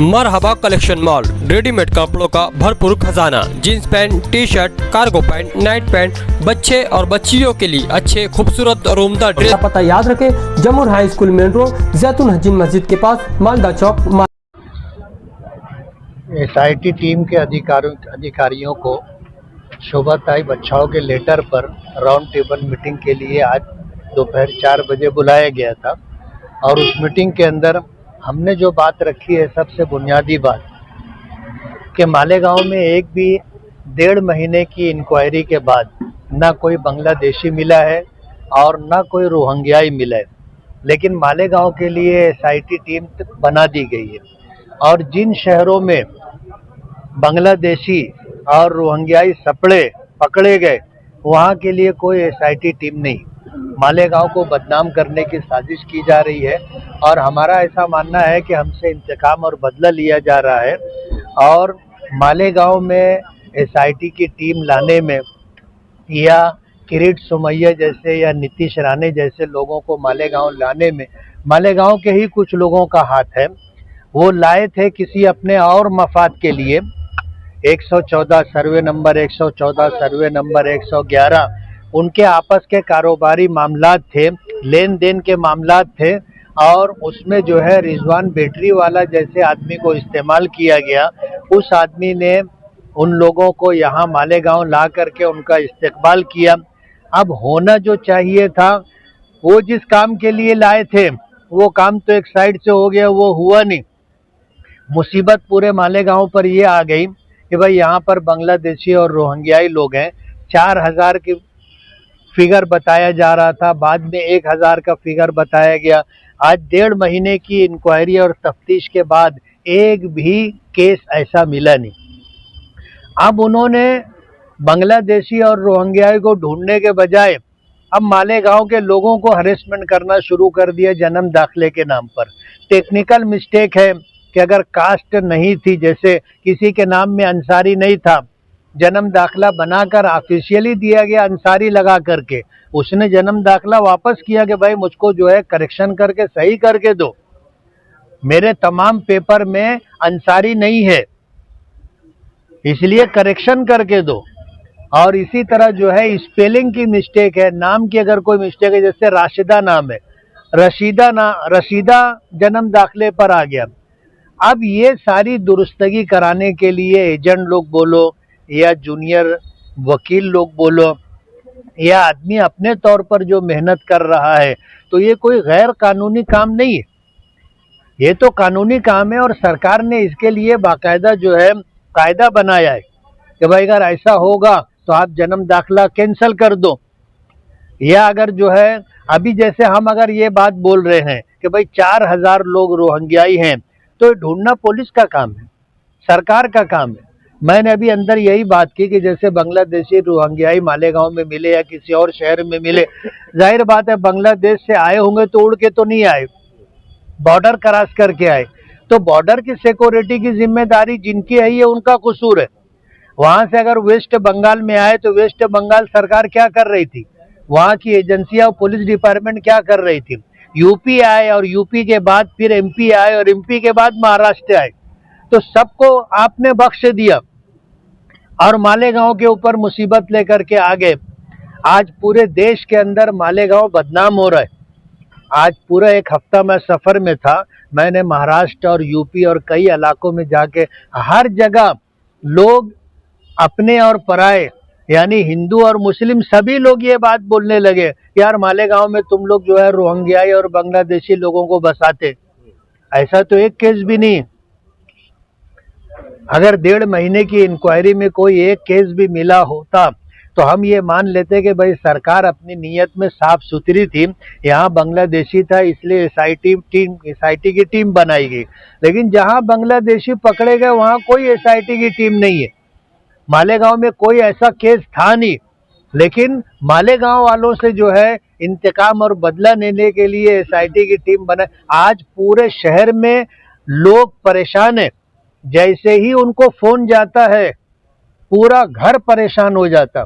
मरहबा collection mall, readymade कपड़ों का भरपूर खजाना, jeans pant, T shirt, cargo pant, night pant, बच्चे और बच्चियों के लिए अच्छे खूबसूरत और उम्दा ड्रेस। पता याद रखें, जमुर हाई स्कूल मेन रोड, जैतून हजीन मस्जिद के पास, मालदा चौक। एसआईटी टीम के अधिकारियों को शोभाताई बच्चाओं के लेटर पर राउंड टेबल मीटिंग के लिए आज दोपहर 4 बजे बुलाया गया था और उस मीटिंग के अंदर हमने जो बात रखी है, सबसे बुनियादी बात कि मालेगांव में एक भी 1.5 महीने की इंक्वायरी के बाद ना कोई बांग्लादेशी मिला है और ना कोई रोहिंग्याई मिला है, लेकिन मालेगांव के लिए एसआईटी टीम बना दी गई है और जिन शहरों में बांग्लादेशी और रोहिंग्याई सपड़े पकड़े गए वहाँ के लिए कोई एसआईटी टीम नहीं। मालेगांव को बदनाम करने की साजिश की जा रही है और हमारा ऐसा मानना है कि हमसे इंतकाम और बदला लिया जा रहा है और मालेगांव में एसआईटी की टीम लाने में या किरीट सोमैया जैसे या नीतीश राणे जैसे लोगों को मालेगांव लाने में मालेगांव के ही कुछ लोगों का हाथ है। वो लाए थे किसी अपने और मफाद के लिए। 114 सर्वे नंबर 114 सर्वे नंबर 111 उनके आपस के कारोबारी मामलात थे, लेन देन के मामलात थे और उसमें जो है रिजवान बैटरी वाला जैसे आदमी को इस्तेमाल किया गया। उस आदमी ने उन लोगों को यहाँ मालेगांव ला करके उनका इस्तेकबाल किया। अब होना जो चाहिए था, वो जिस काम के लिए लाए थे वो काम तो एक साइड से हो गया, वो हुआ नहीं। मुसीबत पूरे मालेगांव पर ये आ गई कि भाई यहाँ पर बांग्लादेशी और रोहिंग्याई लोग हैं। 4000 की फिगर बताया जा रहा था, बाद में 1000 का फिगर बताया गया। आज 1.5 महीने की इंक्वायरी और तफ्तीश के बाद एक भी केस ऐसा मिला नहीं। अब उन्होंने बांग्लादेशी और रोहिंग्याई को ढूंढने के बजाय अब मालेगांव के लोगों को हरेसमेंट करना शुरू कर दिया जन्म दाखिले के नाम पर। टेक्निकल मिस्टेक है कि अगर कास्ट नहीं थी, जैसे किसी के नाम में अंसारी नहीं था, जन्म दाखिला बनाकर ऑफिशियली दिया गया अंसारी लगा करके, उसने जन्म दाखिला वापस किया कि भाई मुझको जो है करेक्शन करके सही करके दो, मेरे तमाम पेपर में अंसारी नहीं है इसलिए करेक्शन करके दो। और इसी तरह जो है स्पेलिंग की मिस्टेक है, नाम की अगर कोई मिस्टेक है, जैसे राशिदा नाम है, रशीदा जन्म दाखिले पर आ गया। अब ये सारी दुरुस्तगी कराने के लिए एजेंट लोग बोलो या जूनियर वकील लोग बोलो या आदमी अपने तौर पर जो मेहनत कर रहा है, तो ये कोई गैर कानूनी काम नहीं है, ये तो कानूनी काम है और सरकार ने इसके लिए बाकायदा जो है कायदा बनाया है कि भाई अगर ऐसा होगा तो आप जन्म दाखिला कैंसिल कर दो। या अगर जो है अभी जैसे हम अगर ये बात बोल रहे हैं कि भाई 4000 लोग रोहिंग्याई हैं, तो ढूंढना पुलिस का काम है, सरकार का काम है। मैंने अभी अंदर यही बात की कि जैसे बांग्लादेशी रोहिंग्याई मालेगांव में मिले या किसी और शहर में मिले, जाहिर बात है बांग्लादेश से आए होंगे तो उड़ के तो नहीं आए, बॉर्डर क्रॉस करके आए, तो बॉर्डर की सिक्योरिटी की जिम्मेदारी जिनकी है ये उनका कसूर है। वहां से अगर वेस्ट बंगाल में आए तो वेस्ट बंगाल सरकार क्या कर रही थी, वहां की एजेंसियां और पुलिस डिपार्टमेंट क्या कर रही थी। यूपी आए और यूपी के बाद फिर एमपी आए और एमपी के बाद महाराष्ट्र आए, तो सबको आपने बख्श दिया और मालेगांव के ऊपर मुसीबत लेकर के आ गए। आज पूरे देश के अंदर मालेगांव बदनाम हो रहा है। आज पूरा एक हफ्ता मैं सफर में था, मैंने महाराष्ट्र और यूपी और कई इलाकों में जाके हर जगह लोग अपने और पराए यानी हिंदू और मुस्लिम सभी लोग ये बात बोलने लगे, यार मालेगांव में तुम लोग जो है रोहिंग्याई और बांग्लादेशी लोगों को बसाते। ऐसा तो एक केस भी नहीं। अगर 1.5 महीने की इंक्वायरी में कोई एक केस भी मिला होता तो हम ये मान लेते कि भाई सरकार अपनी नीयत में साफ सुथरी थी, यहाँ बांग्लादेशी था इसलिए एसआईटी की टीम बनाई गई। लेकिन जहाँ बांग्लादेशी पकड़े गए वहाँ कोई एसआईटी की टीम नहीं है। मालेगांव में कोई ऐसा केस था नहीं, लेकिन मालेगांव वालों से जो है इंतकाम और बदला लेने के लिए एसआईटी की टीम बना। आज पूरे शहर में लोग परेशान हैं, जैसे ही उनको फोन जाता है पूरा घर परेशान हो जाता,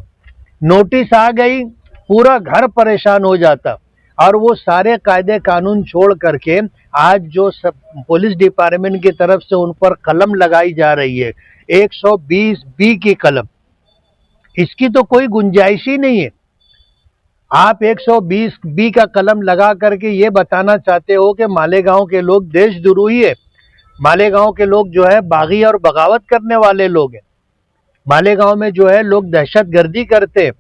नोटिस आ गई पूरा घर परेशान हो जाता। और वो सारे कायदे कानून छोड़ करके आज जो सब पुलिस डिपार्टमेंट की तरफ से उन पर कलम लगाई जा रही है 120 की कलम, इसकी तो कोई गुंजाइश ही नहीं है। आप 120 का कलम लगा करके ये बताना चाहते हो कि मालेगांव के लोग देशद्रोही है, मालेगांव के लोग जो है बागी और बगावत करने वाले लोग हैं, मालेगांव में जो है लोग दहशतगर्दी करते हैं।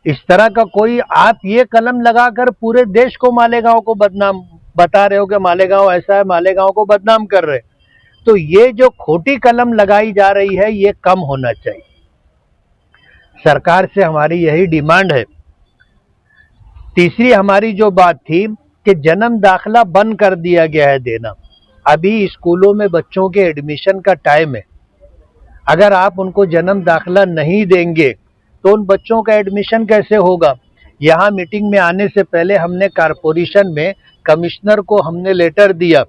इस तरह का कोई आप ये कलम लगाकर पूरे देश को मालेगांव को बदनाम बता रहे हो कि मालेगांव ऐसा है, मालेगांव को बदनाम कर रहे, तो ये जो खोटी कलम लगाई जा रही है ये कम होना चाहिए। सरकार से हमारी यही डिमांड है। तीसरी हमारी जो बात थी कि जन्म दाखिला बंद कर दिया गया है देना। अभी स्कूलों में बच्चों के एडमिशन का टाइम है, अगर आप उनको जन्म दाखिला नहीं देंगे तो उन बच्चों का एडमिशन कैसे होगा। यहाँ मीटिंग में आने से पहले हमने कारपोरेशन में कमिश्नर को हमने लेटर दिया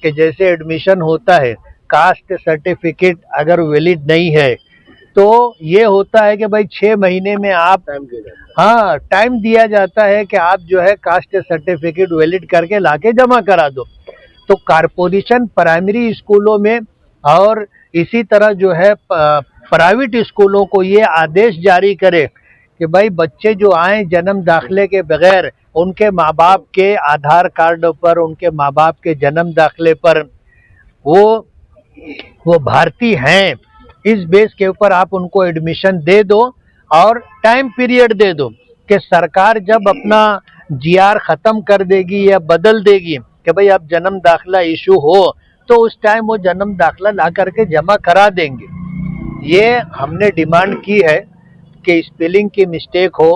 कि जैसे एडमिशन होता है कास्ट सर्टिफिकेट अगर वैलिड नहीं है तो ये होता है कि भाई 6 महीने में आप टाइम दिया जाता है कि आप जो है कास्ट सर्टिफिकेट वैलिड करके लाके जमा करा दो। तो कारपोरेशन प्राइमरी स्कूलों में और इसी तरह जो है प्राइवेट स्कूलों को ये आदेश जारी करे कि भाई बच्चे जो आए जन्म दाखिले के बगैर उनके माँ बाप के आधार कार्ड पर, उनके माँ बाप के जन्म दाखिले पर वो भारतीय हैं, इस बेस के ऊपर आप उनको एडमिशन दे दो और टाइम पीरियड दे दो कि सरकार जब अपना जीआर खत्म कर देगी या बदल देगी कि भाई अब जन्म दाखिला इशू हो तो उस टाइम वो जन्म दाखिला ला करके जमा करा देंगे। ये हमने डिमांड की है कि स्पेलिंग की मिस्टेक हो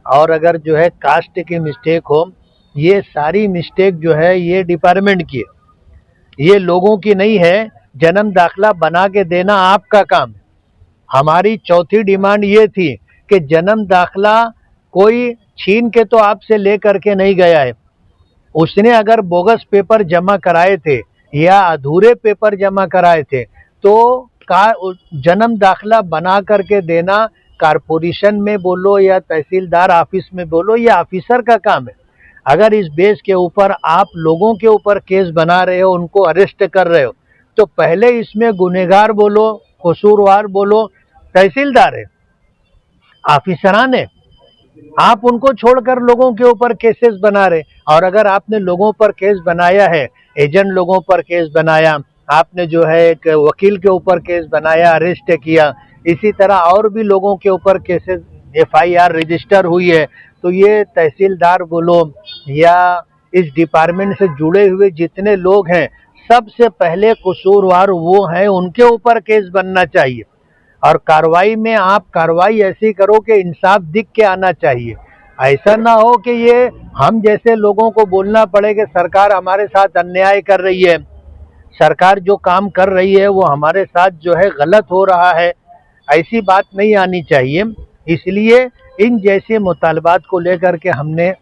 और अगर जो है कास्ट की मिस्टेक हो, ये सारी मिस्टेक जो है ये डिपार्टमेंट की है, ये लोगों की नहीं है। जन्म दाखिला बना के देना आपका काम है। हमारी चौथी डिमांड ये थी कि जन्म दाखिला कोई छीन के तो आपसे ले करके नहीं गया है, उसने अगर बोगस पेपर जमा कराए थे या अधूरे पेपर जमा कराए थे तो जन्म दाखिला बना करके देना कारपोरेशन में बोलो या तहसीलदार ऑफिस में बोलो, ये ऑफिसर का काम है। अगर इस बेस के ऊपर आप लोगों के ऊपर केस बना रहे हो, उनको अरेस्ट कर रहे हो, तो पहले इसमें गुनहगार बोलो, कसूरवार बोलो तहसीलदार है, ऑफिसरान है। आप उनको छोड़कर लोगों के ऊपर केसेस बना रहे। और अगर आपने लोगों पर केस बनाया है, एजेंट लोगों पर केस बनाया, आपने जो है एक वकील के ऊपर केस बनाया, अरेस्ट किया, इसी तरह और भी लोगों के ऊपर केसेस एफआईआर रजिस्टर हुई है, तो ये तहसीलदार बोलो या इस डिपार्टमेंट से जुड़े हुए जितने लोग हैं सबसे पहले कसूरवार वो हैं, उनके ऊपर केस बनना चाहिए। और कार्रवाई में आप कार्रवाई ऐसी करो कि इंसाफ दिख के आना चाहिए। ऐसा ना हो कि ये हम जैसे लोगों को बोलना पड़े कि सरकार हमारे साथ अन्याय कर रही है, सरकार जो काम कर रही है वो हमारे साथ जो है गलत हो रहा है, ऐसी बात नहीं आनी चाहिए। इसलिए इन जैसे मुतालबात को लेकर के हमने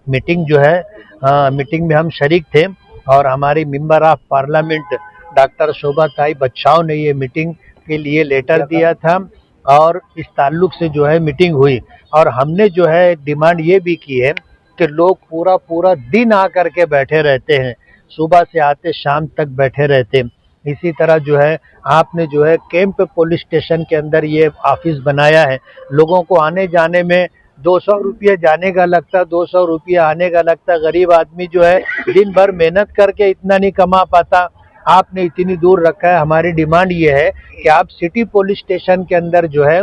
मीटिंग जो है मीटिंग में हम शरीक थे और हमारी मेंबर ऑफ पार्लियामेंट डॉक्टर शोभा ताई बच्चाओं ने ये मीटिंग के लिए लेटर दिया था और इस ताल्लुक से जो है मीटिंग हुई। और हमने जो है डिमांड ये भी की है कि लोग पूरा दिन आकर के बैठे रहते हैं, सुबह से आते शाम तक बैठे रहते हैं। इसी तरह जो है आपने जो है कैंप पुलिस स्टेशन के अंदर ये ऑफिस बनाया है, लोगों को आने जाने में 200 रुपया जाने का लगता, 200 रुपया आने का लगता। गरीब आदमी जो है दिन भर मेहनत करके इतना नहीं कमा पाता, आपने इतनी दूर रखा है। हमारी डिमांड ये है कि आप सिटी पुलिस स्टेशन के अंदर जो है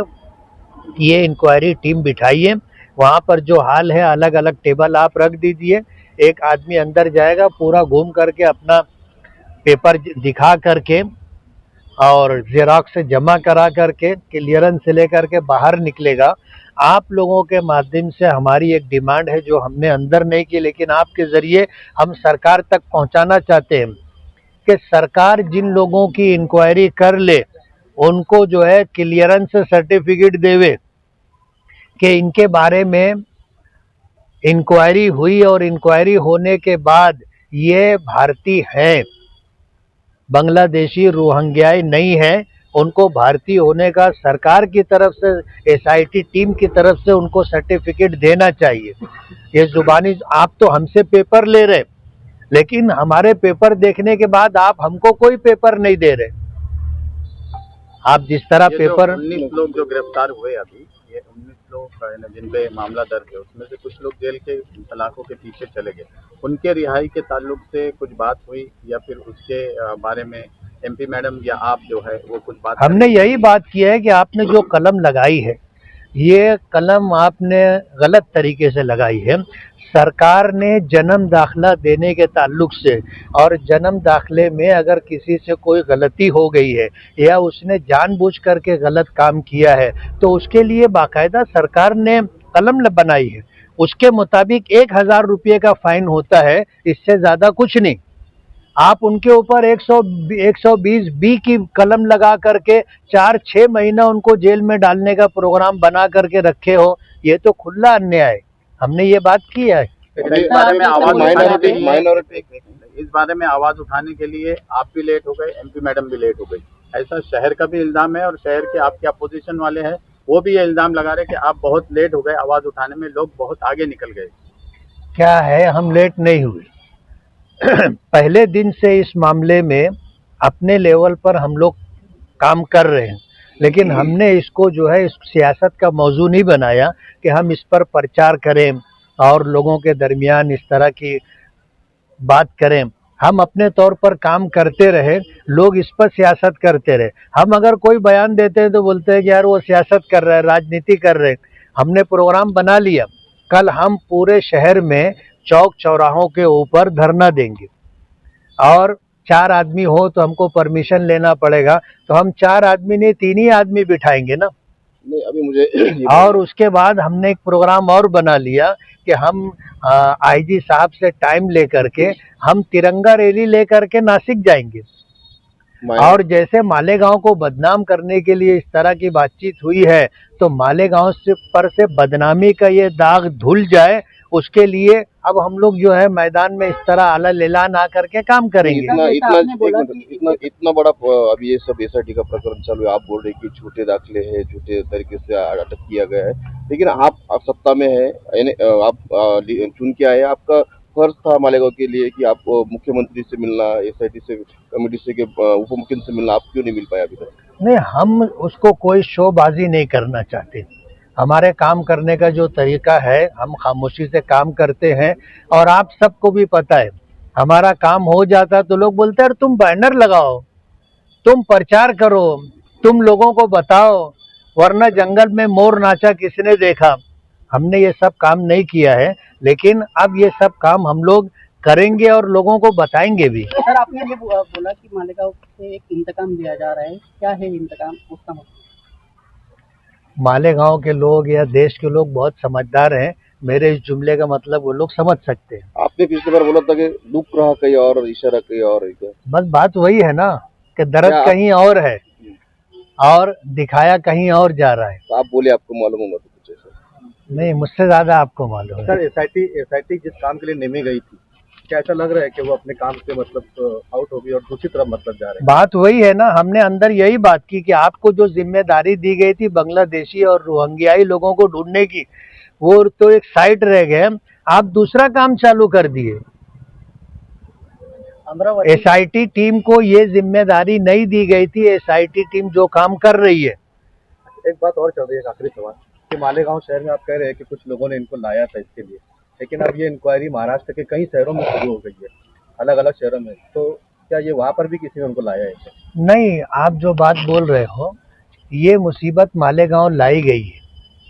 ये इंक्वायरी टीम बिठाइए, वहाँ पर जो हाल है अलग अलग टेबल आप रख दीजिए, एक आदमी अंदर जाएगा, पूरा घूम करके अपना पेपर दिखा करके और जेरॉक्स से जमा करा करके क्लियरेंस से लेकर के बाहर निकलेगा। आप लोगों के माध्यम से हमारी एक डिमांड है जो हमने अंदर नहीं की, लेकिन आपके ज़रिए हम सरकार तक पहुंचाना चाहते हैं कि सरकार जिन लोगों की इंक्वायरी कर ले उनको जो है क्लियरेंस सर्टिफिकेट देवे कि इनके बारे में इंक्वायरी हुई और इंक्वायरी होने के बाद ये भारतीय हैं, बांग्लादेशी रोहिंग्याई नहीं है, उनको भारतीय होने का सरकार की तरफ से, एसआईटी टीम की तरफ से उनको सर्टिफिकेट देना चाहिए। ये जुबानी आप तो हमसे पेपर ले रहे, लेकिन हमारे पेपर देखने के बाद आप हमको कोई पेपर नहीं दे रहे। आप जिस तरह पेपर 19 लोग जो गिरफ्तार हुए अभी, ये 19 लोग जिन पे मामला दर्ज है, उसमें से कुछ लोग जेल के सलाखों के पीछे चले गए। उनके रिहाई के ताल्लुक से कुछ बात हुई या फिर उसके बारे में एमपी मैडम या आप जो है वो कुछ बात? हमने यही बात की है कि आपने जो कलम लगाई है, ये कलम आपने गलत तरीके से लगाई है। सरकार ने जन्म दाखिला देने के ताल्लुक से, और जन्म दाखिले में अगर किसी से कोई गलती हो गई है या उसने जानबूझ करके गलत काम किया है, तो उसके लिए बाकायदा सरकार ने कलम बनाई है। उसके मुताबिक 1000 रुपये का फाइन होता है, इससे ज़्यादा कुछ नहीं। आप उनके ऊपर 120 बी की कलम लगा करके 4-6 महीना उनको जेल में डालने का प्रोग्राम बना करके रखे हो, ये तो खुला अन्याय है। हमने ये बात की है। इस बारे में आवाज उठाने के लिए आप भी लेट हो गए, एमपी मैडम भी लेट हो गई, ऐसा शहर का भी इल्जाम है। और शहर के आपके अपोजिशन वाले हैं, वो भी ये इल्जाम लगा रहे कि आप बहुत लेट हो गए आवाज उठाने में, लोग बहुत आगे निकल गए। क्या है, हम लेट नहीं हुए। पहले दिन से इस मामले में अपने लेवल पर हम लोग काम कर रहे हैं, लेकिन हमने इसको जो है इस सियासत का मौजू नहीं बनाया कि हम इस पर प्रचार करें और लोगों के दरमियान इस तरह की बात करें। हम अपने तौर पर काम करते रहे, लोग इस पर सियासत करते रहे। हम अगर कोई बयान देते हैं तो बोलते हैं कि यार वो सियासत कर रहा है, राजनीति कर रहे हैं। हमने प्रोग्राम बना लिया, कल हम पूरे शहर में चौक चौराहों के ऊपर धरना देंगे, और 4 आदमी हो तो हमको परमिशन लेना पड़ेगा, तो हम 4 आदमी नहीं 3 ही आदमी बिठाएंगे ना। नहीं, अभी मुझे और उसके बाद हमने एक प्रोग्राम और बना लिया कि हम आईजी साहब से टाइम लेकर के हम तिरंगा रैली लेकर के नासिक जाएंगे। और जैसे मालेगांव को बदनाम करने के लिए इस तरह की बातचीत हुई है, तो मालेगांव से बदनामी का ये दाग धुल जाए, उसके लिए अब हम लोग जो है मैदान में इस तरह आला लेला ना करके काम करेंगे। इतना बड़ा अभी ये सब एसआईटी का प्रकरण चालू है, आप बोल रहे कि झूठे दाखिले हैं, झूठे तरीके से अटक किया गया है, लेकिन आप सत्ता में है, आप चुन के आए, आपका फर्ज था मालेगांव के लिए कि आप मुख्यमंत्री से मिलना, एसआईटी से कमेटी से उप मुख्यमंत्री से मिलना, आप क्यों नहीं मिल पाए अभी तक? नहीं, हम उसको कोई शोबाजी नहीं करना चाहते। हमारे काम करने का जो तरीका है, हम खामोशी से काम करते हैं, और आप सबको भी पता है हमारा काम हो जाता तो लोग बोलते हैं तुम बैनर लगाओ, तुम प्रचार करो, तुम लोगों को बताओ, वरना जंगल में मोर नाचा किसने देखा। हमने ये सब काम नहीं किया है, लेकिन अब ये सब काम हम लोग करेंगे और लोगों को बताएंगे भी। सर, आपने ये बोला कि मालेगांव से एक इंतकाम दिया जा रहा है, क्या है इंतकाम, उसका मतलब? मालेगांव के लोग या देश के लोग बहुत समझदार हैं, मेरे इस जुमले का मतलब वो लोग समझ सकते हैं। आपने पिछली बार बोला था कि दुख रहा कहीं और, इशारा कहीं और, बस बात वही है ना कि दर्द कहीं और है और दिखाया कहीं और जा रहा है। तो आप बोले आपको मालूम होगा तो कुछ ऐसा? नहीं, मुझसे ज्यादा आपको मालूम है। सर, एसआईटी जिस काम के लिए नेमी गई थी, क्या ऐसा लग रहा है कि वो अपने काम से मतलब आउट हो गई और दूसरी तरफ मतलब जा रहे हैं? बात वही है ना, हमने अंदर यही बात की कि आपको जो जिम्मेदारी दी गई थी बांग्लादेशी और रोहिंग्याई लोगों को ढूंढने की, वो तो एक साइड रह गए, आप दूसरा काम चालू कर दिए। एसआईटी टीम को ये जिम्मेदारी नहीं दी गई थी, एसआईटी टीम जो काम कर रही है। एक बात और चल रही है, एक आखिरी सवाल, कि मालेगांव शहर में आप कह रहे हैं कि कुछ लोगों ने इनको लाया था इसके लिए, लेकिन अब ये इंक्वायरी महाराष्ट्र के कई शहरों में शुरू हो गई है, अलग अलग शहरों में, तो क्या ये वहाँ पर भी किसी ने उनको लाया है? नहीं, आप जो बात बोल रहे हो, ये मुसीबत मालेगांव लाई गई है,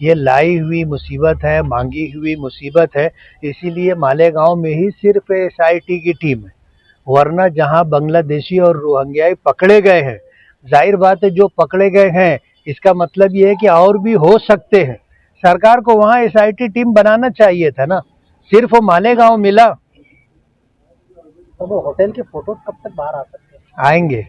ये लाई हुई मुसीबत है, मांगी हुई मुसीबत है, इसीलिए मालेगांव में ही सिर्फ एसआईटी की टीम है, वरना जहां बांग्लादेशी और रोहिंग्याई पकड़े गए हैं, जाहिर बात है जो पकड़े गए हैं इसका मतलब ये है कि और भी हो सकते हैं। सरकार को वहां एसआईटी टीम बनाना चाहिए था ना, सिर्फ मालेगांव मिला। तो वो होटल के फोटोज कब तक बाहर आ सकते हैं? आएंगे।